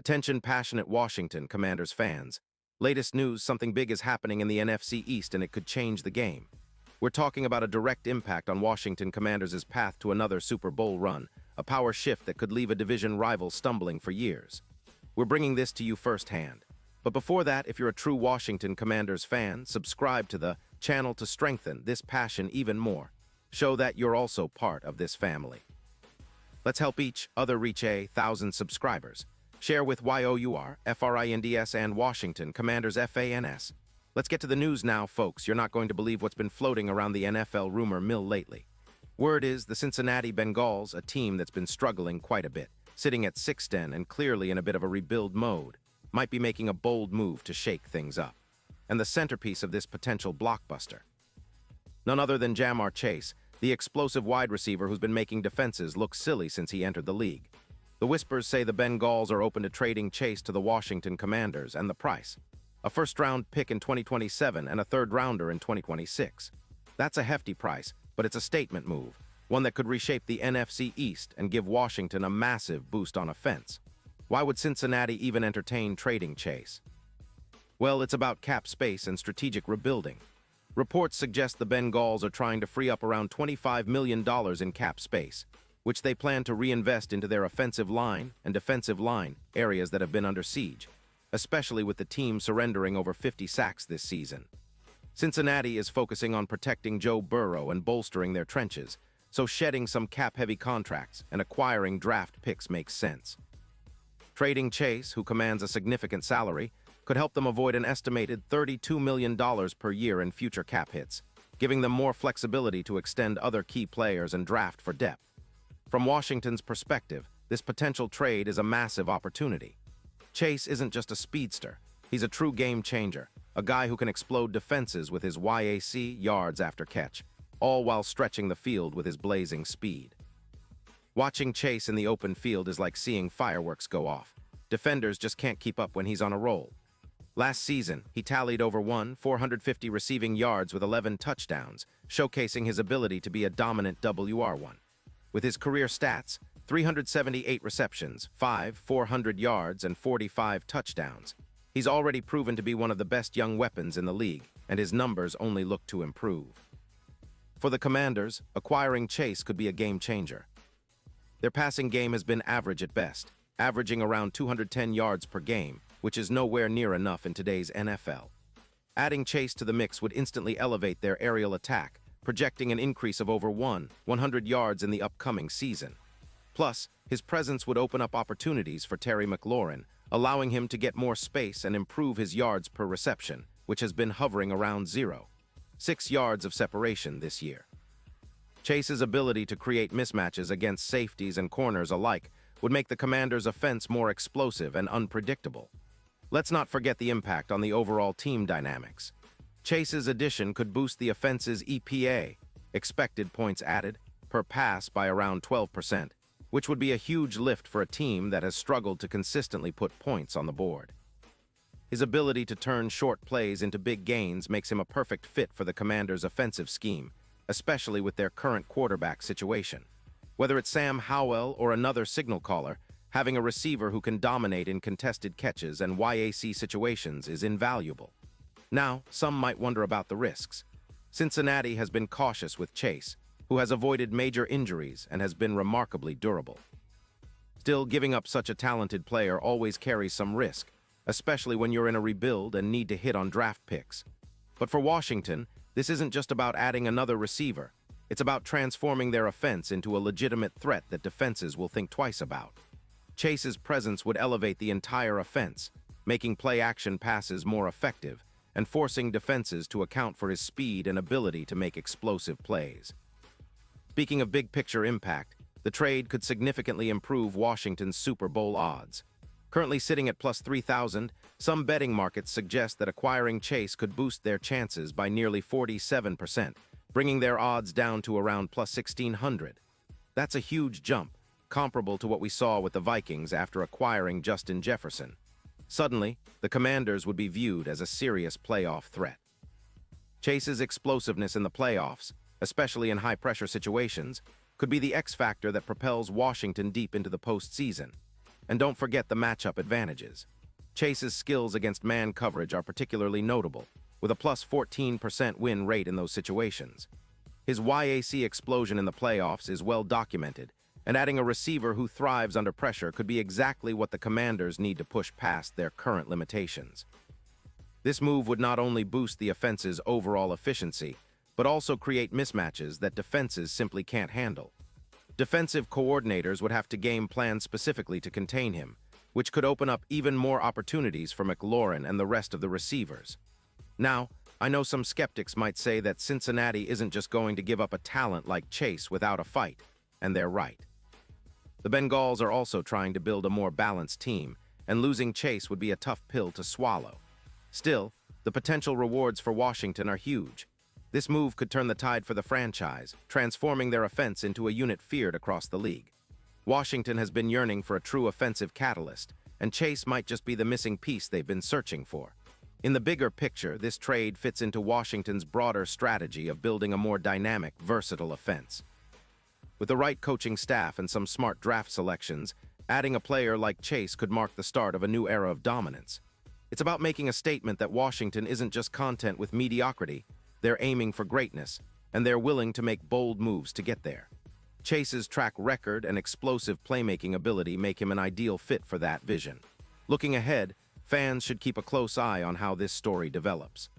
Attention passionate Washington Commanders fans. Latest news, something big is happening in the NFC East and it could change the game. We're talking about a direct impact on Washington Commanders' path to another Super Bowl run, a power shift that could leave a division rival stumbling for years. We're bringing this to you firsthand. But before that, if you're a true Washington Commanders fan, subscribe to the channel to strengthen this passion even more. Show that you're also part of this family. Let's help each other reach 1,000 subscribers. Share with YOUR, FRINDS, and Washington Commanders FANS. Let's get to the news now, folks. You're not going to believe what's been floating around the NFL rumor mill lately. Word is the Cincinnati Bengals, a team that's been struggling quite a bit, sitting at 6-10 and clearly in a bit of a rebuild mode, might be making a bold move to shake things up. And the centerpiece of this potential blockbuster, none other than Ja'Marr Chase, the explosive wide receiver who's been making defenses look silly since he entered the league. The whispers say the Bengals are open to trading Chase to the Washington Commanders, and the price: a first-round pick in 2027 and a third-rounder in 2026. That's a hefty price, but it's a statement move, one that could reshape the NFC East and give Washington a massive boost on offense. Why would Cincinnati even entertain trading Chase? Well, it's about cap space and strategic rebuilding. Reports suggest the Bengals are trying to free up around $25 million in cap space, which they plan to reinvest into their offensive line and defensive line, areas that have been under siege, especially with the team surrendering over 50 sacks this season. Cincinnati is focusing on protecting Joe Burrow and bolstering their trenches, so shedding some cap-heavy contracts and acquiring draft picks makes sense. Trading Chase, who commands a significant salary, could help them avoid an estimated $32 million per year in future cap hits, giving them more flexibility to extend other key players and draft for depth. From Washington's perspective, this potential trade is a massive opportunity. Chase isn't just a speedster, he's a true game changer, a guy who can explode defenses with his YAC, yards after catch, all while stretching the field with his blazing speed. Watching Chase in the open field is like seeing fireworks go off. Defenders just can't keep up when he's on a roll. Last season, he tallied over 450 receiving yards with 11 touchdowns, showcasing his ability to be a dominant WR1. With his career stats, 378 receptions, 400 yards, and 45 touchdowns, he's already proven to be one of the best young weapons in the league, and his numbers only look to improve. For the Commanders, acquiring Chase could be a game changer. Their passing game has been average at best, averaging around 210 yards per game, which is nowhere near enough in today's NFL. Adding Chase to the mix would instantly elevate their aerial attack, projecting an increase of over 100 yards in the upcoming season. Plus, his presence would open up opportunities for Terry McLaurin, allowing him to get more space and improve his yards per reception, which has been hovering around 0.6 yards of separation this year. Chase's ability to create mismatches against safeties and corners alike would make the Commanders' offense more explosive and unpredictable. Let's not forget the impact on the overall team dynamics. Chase's addition could boost the offense's EPA, expected points added, per pass by around 12%, which would be a huge lift for a team that has struggled to consistently put points on the board. His ability to turn short plays into big gains makes him a perfect fit for the Commanders' offensive scheme, especially with their current quarterback situation. Whether it's Sam Howell or another signal caller, having a receiver who can dominate in contested catches and YAC situations is invaluable. Now, some might wonder about the risks. Cincinnati has been cautious with Chase, who has avoided major injuries and has been remarkably durable. Still, giving up such a talented player always carries some risk, especially when you're in a rebuild and need to hit on draft picks. But for Washington, this isn't just about adding another receiver. It's about transforming their offense into a legitimate threat that defenses will think twice about. Chase's presence would elevate the entire offense, making play-action passes more effective and forcing defenses to account for his speed and ability to make explosive plays. Speaking of big-picture impact, the trade could significantly improve Washington's Super Bowl odds. Currently sitting at plus 3,000, some betting markets suggest that acquiring Chase could boost their chances by nearly 47%, bringing their odds down to around plus 1,600. That's a huge jump, comparable to what we saw with the Vikings after acquiring Justin Jefferson. Suddenly, the Commanders would be viewed as a serious playoff threat. Chase's explosiveness in the playoffs, especially in high-pressure situations, could be the X factor that propels Washington deep into the postseason. And don't forget the matchup advantages. Chase's skills against man coverage are particularly notable, with a plus 14% win rate in those situations. His YAC explosion in the playoffs is well documented, and adding a receiver who thrives under pressure could be exactly what the Commanders need to push past their current limitations. This move would not only boost the offense's overall efficiency, but also create mismatches that defenses simply can't handle. Defensive coordinators would have to game plan specifically to contain him, which could open up even more opportunities for McLaurin and the rest of the receivers. Now, I know some skeptics might say that Cincinnati isn't just going to give up a talent like Chase without a fight, and they're right. The Bengals are also trying to build a more balanced team, and losing Chase would be a tough pill to swallow. Still, the potential rewards for Washington are huge. This move could turn the tide for the franchise, transforming their offense into a unit feared across the league. Washington has been yearning for a true offensive catalyst, and Chase might just be the missing piece they've been searching for. In the bigger picture, this trade fits into Washington's broader strategy of building a more dynamic, versatile offense. With the right coaching staff and some smart draft selections, adding a player like Chase could mark the start of a new era of dominance. It's about making a statement that Washington isn't just content with mediocrity, they're aiming for greatness, and they're willing to make bold moves to get there. Chase's track record and explosive playmaking ability make him an ideal fit for that vision. Looking ahead, fans should keep a close eye on how this story develops.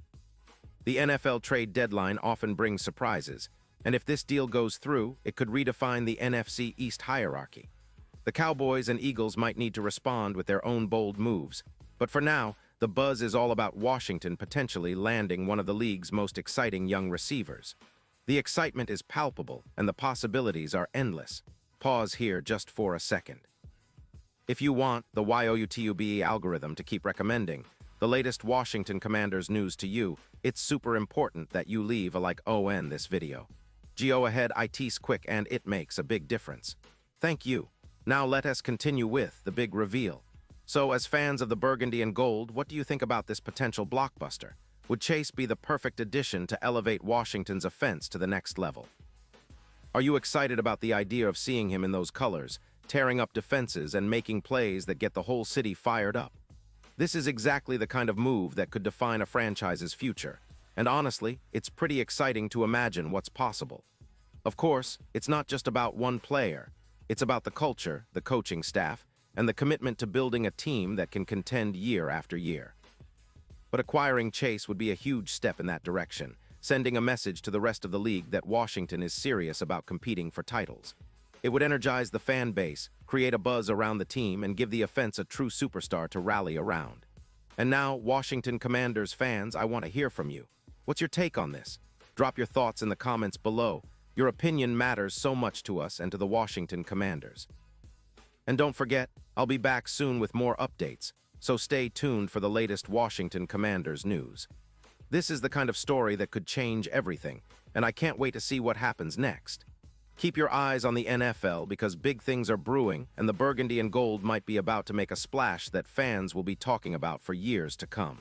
The NFL trade deadline often brings surprises, and if this deal goes through, it could redefine the NFC East hierarchy. The Cowboys and Eagles might need to respond with their own bold moves, but for now, the buzz is all about Washington potentially landing one of the league's most exciting young receivers. The excitement is palpable, and the possibilities are endless. Pause here just for a second. If you want the YouTube algorithm to keep recommending the latest Washington Commanders news to you, it's super important that you leave a like on this video. Go ahead, it's quick and it makes a big difference. Thank you. Now let us continue with the big reveal. So as fans of the burgundy and gold, what do you think about this potential blockbuster? Would Chase be the perfect addition to elevate Washington's offense to the next level? Are you excited about the idea of seeing him in those colors, tearing up defenses and making plays that get the whole city fired up? This is exactly the kind of move that could define a franchise's future, and honestly, it's pretty exciting to imagine what's possible. Of course, it's not just about one player. It's about the culture, the coaching staff, and the commitment to building a team that can contend year after year. But acquiring Chase would be a huge step in that direction, sending a message to the rest of the league that Washington is serious about competing for titles. It would energize the fan base, create a buzz around the team, and give the offense a true superstar to rally around. And now, Washington Commanders fans, I want to hear from you. What's your take on this? Drop your thoughts in the comments below. Your opinion matters so much to us and to the Washington Commanders. And don't forget, I'll be back soon with more updates, so stay tuned for the latest Washington Commanders news. This is the kind of story that could change everything, and I can't wait to see what happens next. Keep your eyes on the NFL because big things are brewing, and the burgundy and gold might be about to make a splash that fans will be talking about for years to come.